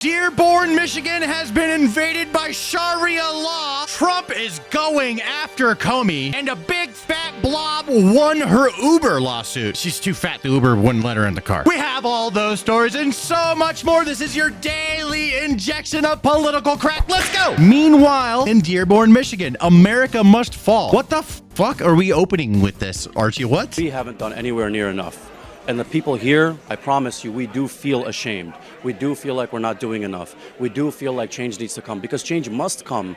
Dearborn, Michigan has been invaded by Sharia law. Trump is going after Comey, and a big fat blob won her Uber lawsuit. She's too fat, the Uber wouldn't let her in the car. We have all those stories and so much more. This is your daily injection of political crack. Let's go. Meanwhile, in Dearborn, Michigan, America must fall. What the fuck are we opening with this, Archie? What? We haven't done anywhere near enough. And the people here, I promise you, we do feel ashamed. We do feel like we're not doing enough. We do feel like change needs to come, because change must come.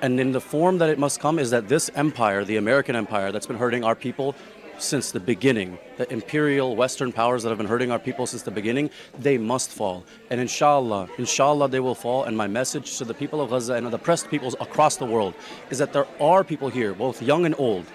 And in the form that it must come is that this empire, the American empire that's been hurting our people since the beginning, the imperial Western powers that have been hurting our people since the beginning, they must fall. And inshallah they will fall. And my message to the people of Gaza and the oppressed peoples across the world is that there are people here, both young and old,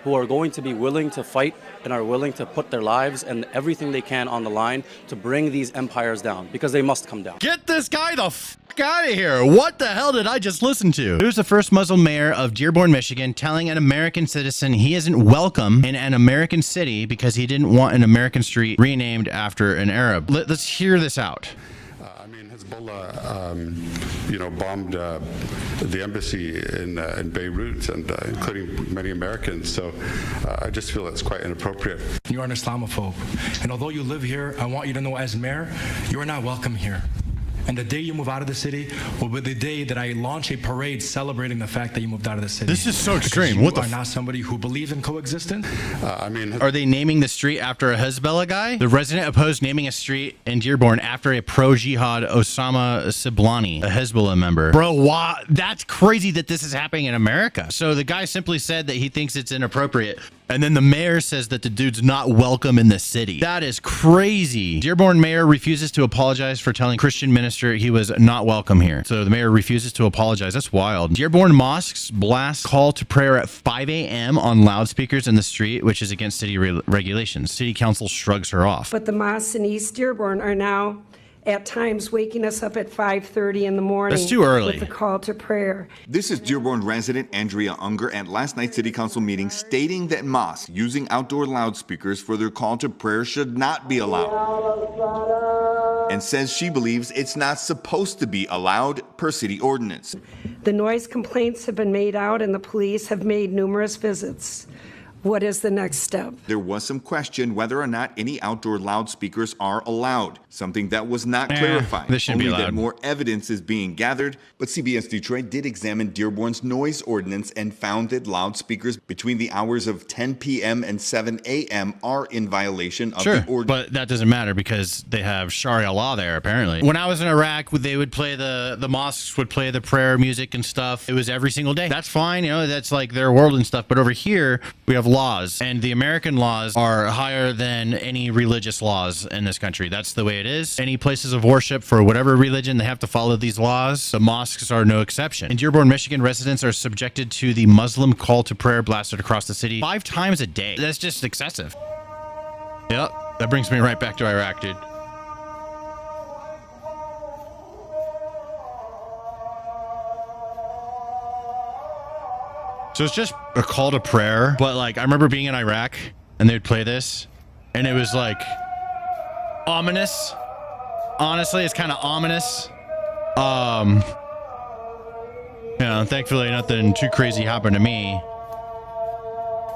who are going to be willing to fight and are willing to put their lives and everything they can on the line to bring these empires down, because they must come down. Get this guy the fuck out of here. What the hell did I just listen to? Who's the first Muslim mayor of Dearborn, Michigan, telling an American citizen he isn't welcome in an American city because he didn't want an American street renamed after an Arab. Let's hear this out. Hezbollah, bombed the embassy in Beirut, and including many Americans. So I just feel it's quite inappropriate. You are an Islamophobe, and although you live here, I want you to know, as mayor, you are not welcome here. And the day you move out of the city will be the day that I launch a parade celebrating the fact that you moved out of the city. This is so extreme. What the? You are not somebody who believes in coexistence. Are they naming the street after a Hezbollah guy? The resident opposed naming a street in Dearborn after a pro-jihad Osama Siblani, a Hezbollah member. Bro, wow, that's crazy that this is happening in America. So the guy simply said that he thinks it's inappropriate, and then the mayor says that the dude's not welcome in the city. That is crazy. Dearborn mayor refuses to apologize for telling Christian minister he was not welcome here. So the mayor refuses to apologize. That's wild. Dearborn mosques blast call to prayer at 5 a.m. on loudspeakers in the street, which is against city regulations. City council shrugs her off. But the mosques in East Dearborn are now at times waking us up at 5:30 in the morning. That's too early. With the call to prayer. This is Dearborn resident Andrea Unger at last night's city council meeting, stating that mosques using outdoor loudspeakers for their call to prayer should not be allowed, and says she believes it's not supposed to be allowed per city ordinance. The noise complaints have been made out, and the police have made numerous visits. What is the next step? There was some question whether or not any outdoor loudspeakers are allowed, something that was not clarified. This shouldn't be allowed. That more evidence is being gathered, but CBS Detroit did examine Dearborn's noise ordinance and found that loudspeakers between the hours of 10 p.m. and 7 a.m. are in violation of the ordinance. But that doesn't matter because they have Sharia law there, apparently. When I was in Iraq, they would play the mosques would play the prayer music and stuff. It was every single day. That's fine, that's like their world and stuff. But over here, we have laws, and the American laws are higher than any religious laws in this country. That's the way it is. Any places of worship for whatever religion, they have to follow these laws. The mosques are no exception. In Dearborn, Michigan, residents are subjected to the Muslim call to prayer blasted across the city 5 times a day. That's just excessive. Yep, that brings me right back to Iraq, dude. So it's just a call to prayer, but like I remember being in Iraq and they'd play this and it was like ominous. Honestly, it's kind of ominous. Thankfully nothing too crazy happened to me.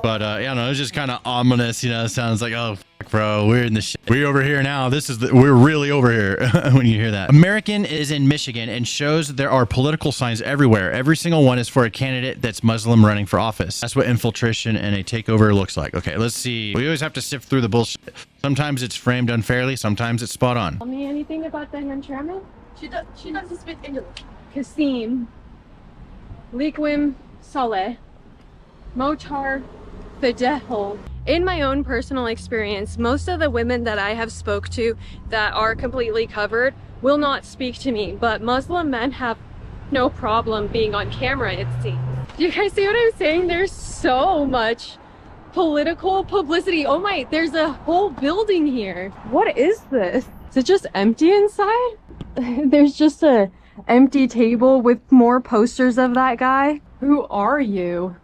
But it was just kind of ominous, it sounds like, oh, fuck, bro, we're in the shit. We're over here now. We're really over here when you hear that. American is in Michigan and shows there are political signs everywhere. Every single one is for a candidate that's Muslim running for office. That's what infiltration and a takeover looks like. Okay, let's see. We always have to sift through the bullshit. Sometimes it's framed unfairly. Sometimes it's spot on. Tell me anything about the chairman? She doesn't speak English. Kasim, Liquim, Saleh, Motar, Fidel. In my own personal experience, most of the women that I have spoke to that are completely covered will not speak to me, but Muslim men have no problem being on camera, it seems. Do you guys see what I'm saying? There's so much political publicity. Oh my, there's a whole building here. What is this? Is it just empty inside? There's just a empty table with more posters of that guy. Who are you?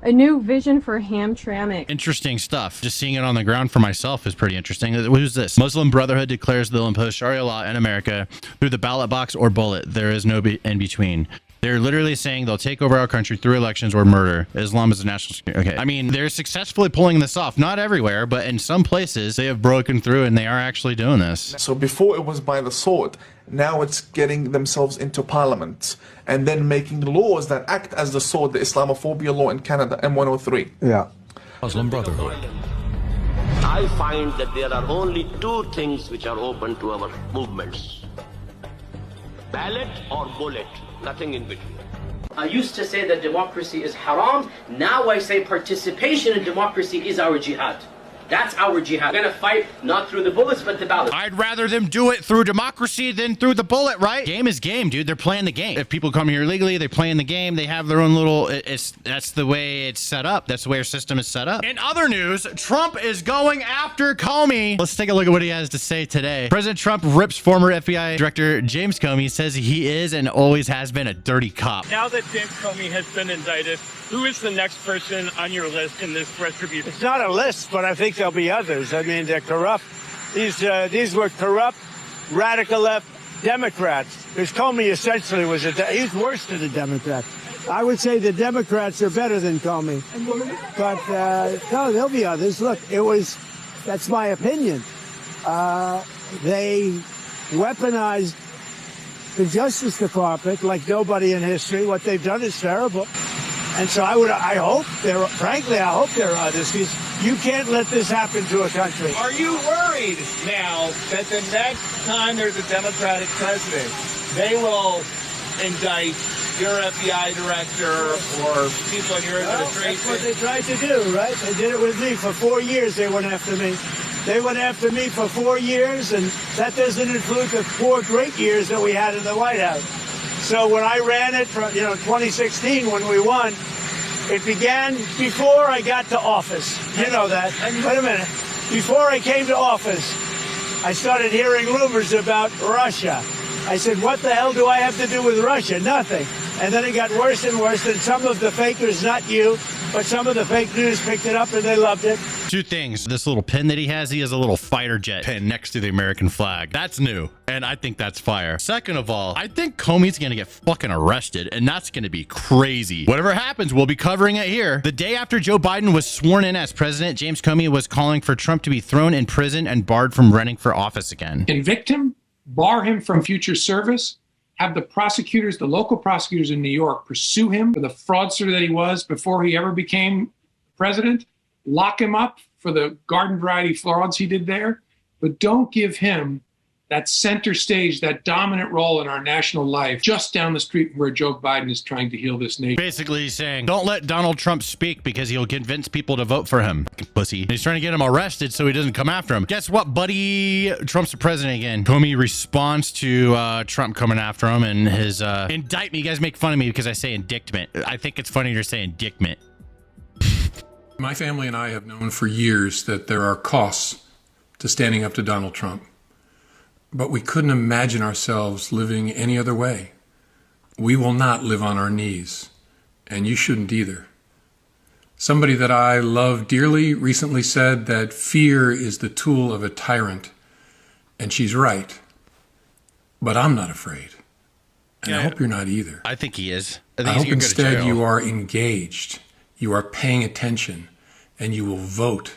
a new vision for Hamtramck. Interesting stuff. Just seeing it on the ground for myself is pretty interesting. Who's this? Muslim Brotherhood declares they'll impose Sharia law in America through the ballot box or bullet. There is no in between. They're literally saying they'll take over our country through elections or murder. Islam is a national security. Okay. I mean, they're successfully pulling this off. Not everywhere, but in some places they have broken through and they are actually doing this. So before it was by the sword. Now it's getting themselves into parliament and then making laws that act as the sword, the Islamophobia law in Canada, M103. Yeah. Muslim Brotherhood. I find that there are only two things which are open to our movements. Ballot or bullet, nothing in between. I used to say that democracy is haram. Now I say participation in democracy is our jihad. That's our jihad. We're gonna fight not through the bullets, but the ballot. I'd rather them do it through democracy than through the bullet, right? Game is game, dude. They're playing the game. If people come here legally, they're playing the game. They have their own little, that's the way it's set up. That's the way our system is set up. In other news, Trump is going after Comey. Let's take a look at what he has to say today. President Trump rips former FBI Director James Comey, says he is and always has been a dirty cop. Now that James Comey has been indicted, who is the next person on your list in this retribution? It's not a list, but I think there'll be others. I mean, they're corrupt. These were corrupt, radical left Democrats. Because Comey essentially was he's worse than a Democrat. I would say the Democrats are better than Comey. But no, there'll be others. Look, that's my opinion. They weaponized the Justice Department like nobody in history. What they've done is terrible. And so I hope there are others, because you can't let this happen to a country. Are you worried now that the next time there's a Democratic president, they will indict your FBI director or people in your administration? That's what they tried to do, right? They did it with me. For 4 years, they went after me. They went after me for 4 years, and that doesn't include the 4 great years that we had in the White House. So when I ran it for, 2016, when we won, it began before I got to office. You know that. Wait a minute. Before I came to office, I started hearing rumors about Russia. I said, what the hell do I have to do with Russia? Nothing. And then it got worse and worse, and some of the fakers, not you, but some of the fake news picked it up and they loved it. Two things. This little pin that he has a little fighter jet pin next to the American flag. That's new. And I think that's fire. Second of all, I think Comey's going to get fucking arrested, and that's going to be crazy. Whatever happens, we'll be covering it here. The day after Joe Biden was sworn in as president, James Comey was calling for Trump to be thrown in prison and barred from running for office again. Convict him, bar him from future service, have the prosecutors, the local prosecutors in New York, pursue him for the fraudster that he was before he ever became president, lock him up for the garden variety frauds he did there, but don't give him that center stage, that dominant role in our national life, just down the street from where Joe Biden is trying to heal this nation. Basically he's saying, don't let Donald Trump speak because he'll convince people to vote for him. Pussy. And he's trying to get him arrested so he doesn't come after him. Guess what, buddy? Trump's the president again. Comey responds to Trump coming after him and his indictment. You guys make fun of me because I say indictment. I think it's funnier to say indictment. My family and I have known for years that there are costs to standing up to Donald Trump. But we couldn't imagine ourselves living any other way. We will not live on our knees, and you shouldn't either. Somebody that I love dearly recently said that fear is the tool of a tyrant, and she's right. But I'm not afraid, and I hope you're not either. I think he is. I hope instead you are engaged, you are paying attention, and you will vote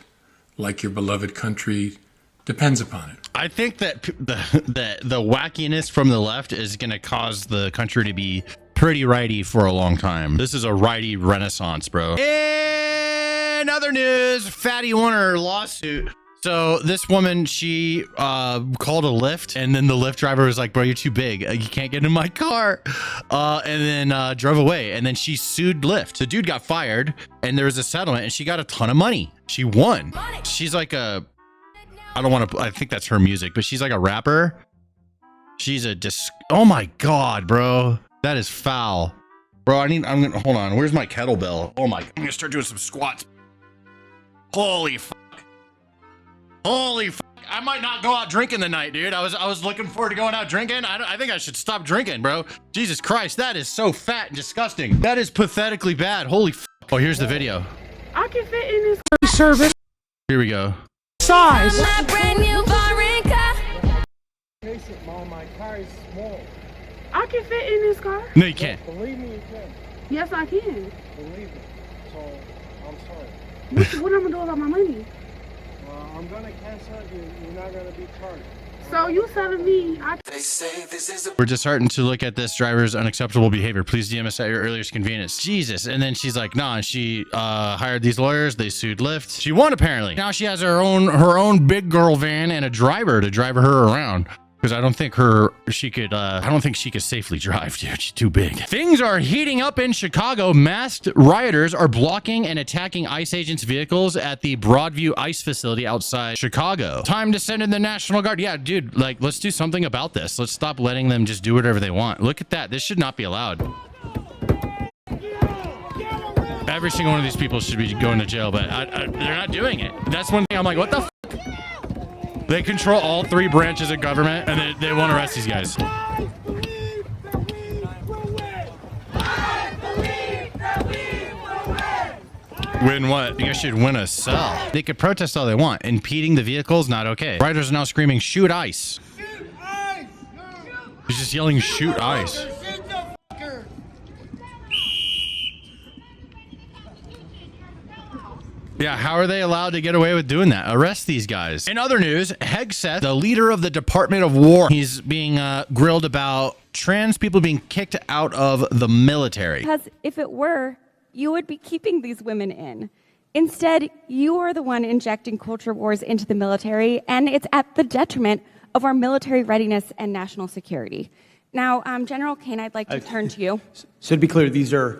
like your beloved country depends upon it. I think that the wackiness from the left is going to cause the country to be pretty righty for a long time. This is a righty renaissance, bro. In other news, Fatty Warner lawsuit. So this woman, she called a Lyft, and then the Lyft driver was like, bro, you're too big. You can't get in my car. And then drove away. And then she sued Lyft. The dude got fired, and there was a settlement, and she got a ton of money. She won. She's like a... I think that's her music, but she's like a rapper. She's a oh my God, bro. That is foul. Bro, hold on. Where's my kettlebell? Oh my, I'm gonna start doing some squats. Holy fuck. Holy fuck. I might not go out drinking tonight, dude. I was looking forward to going out drinking. I think I should stop drinking, bro. Jesus Christ, that is so fat and disgusting. That is pathetically bad. Holy fuck. Oh, here's the video. I can fit in this service Here we go. size. My brand new foreign car. My car is small. I can fit in this car. No, you can't. Believe me, you can. Yes, I can. Believe me. So, I'm sorry. What am I gonna do about my money? I'm gonna cancel it. You're not gonna be charged. So you telling me they say this is We're just starting to look at this driver's unacceptable behavior. Please DM us at your earliest convenience. Jesus. And then she's like, nah, she hired these lawyers. They sued Lyft. She won apparently. Now she has her own big girl van and a driver to drive her around. Because I don't think she could safely drive, dude. She's too big. Things are heating up in Chicago. Masked rioters are blocking and attacking ICE agents' vehicles at the Broadview ICE facility outside Chicago. Time to send in the National Guard. Yeah, dude, like, let's do something about this. Let's stop letting them just do whatever they want. Look at that. This should not be allowed. Every single one of these people should be going to jail, but they're not doing it. That's one thing I'm like, what the f? They control all 3 branches of government, and they won't arrest these guys. Win what? You guys should win a cell. They could protest all they want. Impeding the vehicles, not okay. Riders are now screaming, shoot ICE. He's just yelling, shoot ICE. Yeah, how are they allowed to get away with doing that? Arrest these guys. In other news, Hegseth, the leader of the Department of War, he's being grilled about trans people being kicked out of the military. Because if it were, you would be keeping these women in. Instead, you are the one injecting culture wars into the military, and it's at the detriment of our military readiness and national security. Now, General Kane, I'd like to turn to you. So to be clear, these are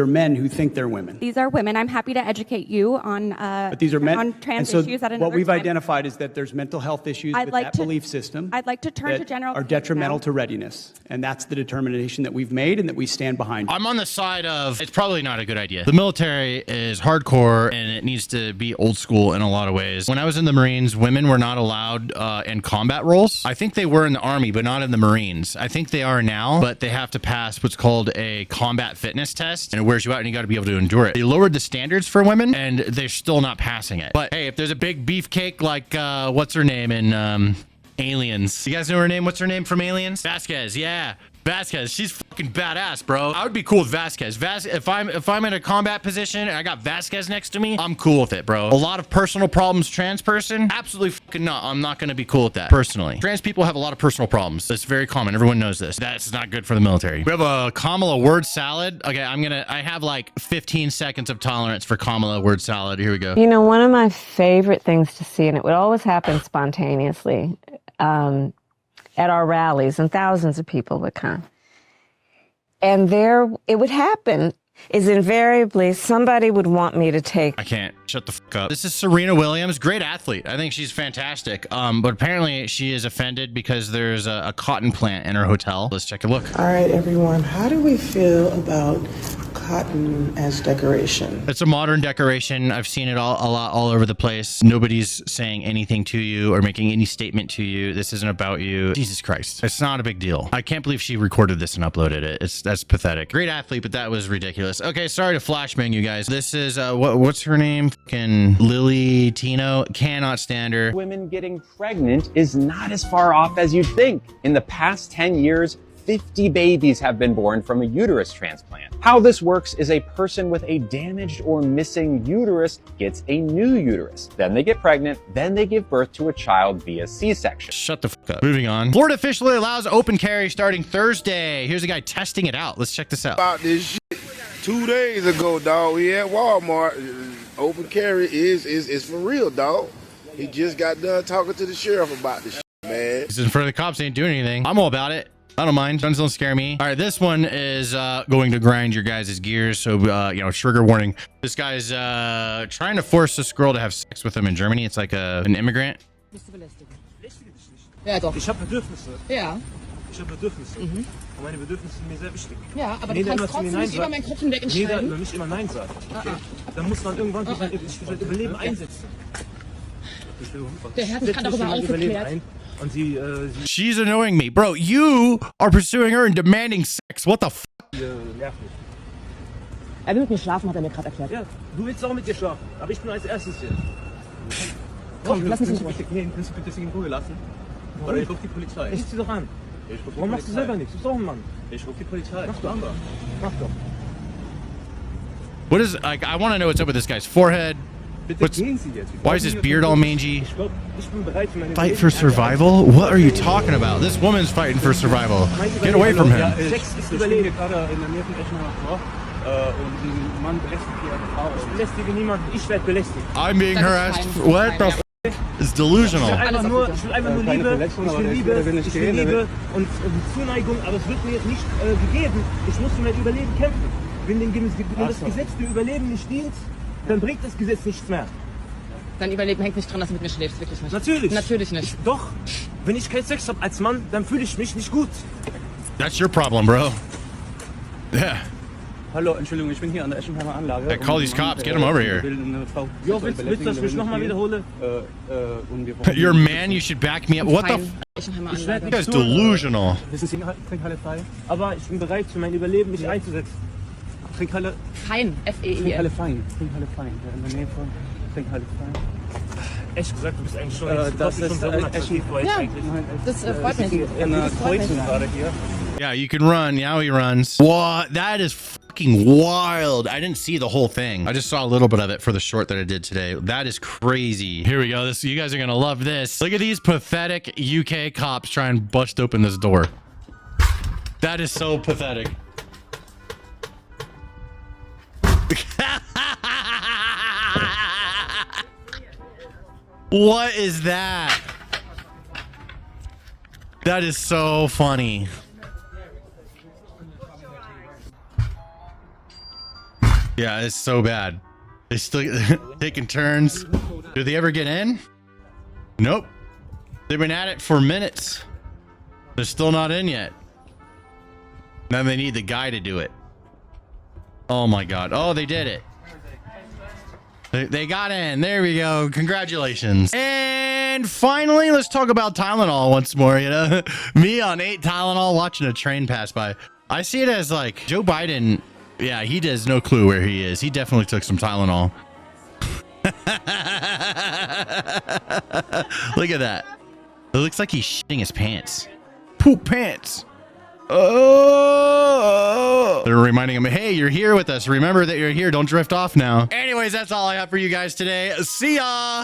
men who think they're women. These are women. I'm happy to educate you on But these are men. on trans and so issues at another what we've time. identified is that there's mental health issues with that belief system. I'd like to turn to that General are Kane detrimental now. to readiness, and that's the determination that we've made and that we stand behind. I'm on the side of it's probably not a good idea. The military is hardcore and it needs to be old school in a lot of ways. When I was in the Marines, women were not allowed in combat roles. I think they were in the Army, but not in the Marines. I think they are now, but they have to pass what's called a combat fitness test, and it wears you out and you got to be able to endure it. They lowered the standards for women and they're still not passing it. But hey, if there's a big beefcake like what's her name in Aliens. You guys know her name? What's her name from Aliens? Vasquez. Yeah. Vasquez, she's fucking badass, bro. I would be cool with Vasquez. If I'm in a combat position and I got Vasquez next to me, I'm cool with it, bro. A lot of personal problems, trans person, absolutely fucking not. I'm not gonna be cool with that personally. Trans people have a lot of personal problems. That's very common. Everyone knows this. That's not good for the military. We have a Kamala word salad. Okay, I have like 15 seconds of tolerance for Kamala word salad. Here we go. You know, one of my favorite things to see, and it would always happen spontaneously, at our rallies, and thousands of people would come. And there, it would happen, is invariably somebody would want me to take. I can't. Shut the fuck up. This is Serena Williams, great athlete. I think she's fantastic. But apparently she is offended because there's a cotton plant in her hotel. Let's take a look. All right, everyone, how do we feel about cotton as decoration? It's a modern decoration. I've seen it a lot all over the place. Nobody's saying anything to you or making any statement to you. This isn't about you. Jesus Christ. It's not a big deal. I can't believe she recorded this and uploaded it. That's pathetic. Great athlete, but that was ridiculous. Okay, sorry to flashbang you guys. This is what's her name? Fucking Lily Tino. Cannot stand her. Women getting pregnant is not as far off as you'd think. In the past 10 years, 50 babies have been born from a uterus transplant. How this works is a person with a damaged or missing uterus gets a new uterus. Then they get pregnant, then they give birth to a child via C-section. Shut the fuck up. Moving on. Florida officially allows open carry starting Thursday. Here's a guy testing it out. Let's check this out. About this shit 2 days ago, dog. We at Walmart. Open carry is for real, dog. He just got done talking to the sheriff about this shit, man. He's in front of the cops, ain't doing anything. I'm all about it. I don't mind. Guns don't scare me. All right, this one is going to grind your guys' gears. So, trigger warning. This guy's trying to force this girl to have sex with him in Germany. It's like an immigrant. Ja, doch. Ich habe Bedürfnisse. Ja. Ich habe Bedürfnisse. Und meine Bedürfnisse sind mir sehr wichtig. Ja, aber du kannst trotzdem nicht über mein Kopfendeck entscheiden. Jeder nicht immer Nein sagt. Okay? Dann muss man irgendwann für sein Überleben einsetzen. Der Herr hat darüber aufgeklärt. She's annoying me. Bro, you are pursuing her and demanding sex. What the fuck? Er will mit mir schlafen, hat er mir gerade erklärt. Ja, du willst auch mit dir schlafen, aber ich bin als erstes hier. Komm, lass mich in Ruhe. Kannst du bitte sie in Ruhe lassen? Oder ich ruf die Polizei. Ich zieh doch an. Warum machst du selber nichts? Du bist auch ein Mann. Ich ruf die Polizei. Mach doch. Mach doch. What is, like, I want to know what's up with this guy's forehead. Why is his beard all mangy? Fight for survival? What are you talking about? This woman's fighting for survival. Get away from him. I'm being harassed. What the f? It's delusional. Ich will einfach nur Liebe, ich will Liebe und Zuneigung, aber es wird mir jetzt nicht gegeben. Ich muss für mein Überleben kämpfen. Wenn das Gesetz dem Überleben nicht dient, dann bringt das Gesetz nichts mehr. Dein Überleben hängt nicht dran, dass du mit mir schläfst, wirklich nicht. Natürlich. Natürlich nicht. Doch, wenn ich keinen Sex habe als Mann, dann fühle ich mich nicht gut. That's your problem, bro. Yeah. Hallo, Entschuldigung, ich bin hier an der Eschenheimer Anlage. Hey, call these cops, get him over here. Jo, willst du, dass ich nochmal wiederhole? You're a man, you should back me up. What the f? You guys delusional. Wissen Sie, Trinkhalle frei. Aber ich bin bereit, für mein Überleben mich einzusetzen. Trinkhalle... Fein, F-E-I-N. Trinkhalle fein. Trinkhalle fein. In der Nähe von Trinkhalle fein. Echt gesagt, du bist eigentlich schon... Das ist echt... Ja, das freut mich. In einer Kreuzung gerade hier. Yeah, you can run. Now he runs. What? That is fucking wild. I didn't see the whole thing. I just saw a little bit of it for the short that I did today. That is crazy. Here we go. This, you guys are gonna love this. Look at these pathetic UK cops trying to bust open this door. That is so pathetic. What is that? That is so funny. Yeah, it's so bad. They still taking turns. Do they ever get in? Nope. They've been at it for minutes. They're still not in yet. Now they need the guy to do it. Oh my God. Oh, they did it. They got in. There we go. Congratulations. And finally, let's talk about Tylenol once more. You know, me on 8 Tylenol watching a train pass by. I see it as like Joe Biden. Yeah, he has no clue where he is. He definitely took some Tylenol. Look at that. It looks like he's shitting his pants. Poop pants. Oh, they're reminding him, hey, you're here with us. Remember that you're here. Don't drift off now. Anyways, that's all I have for you guys today. See ya.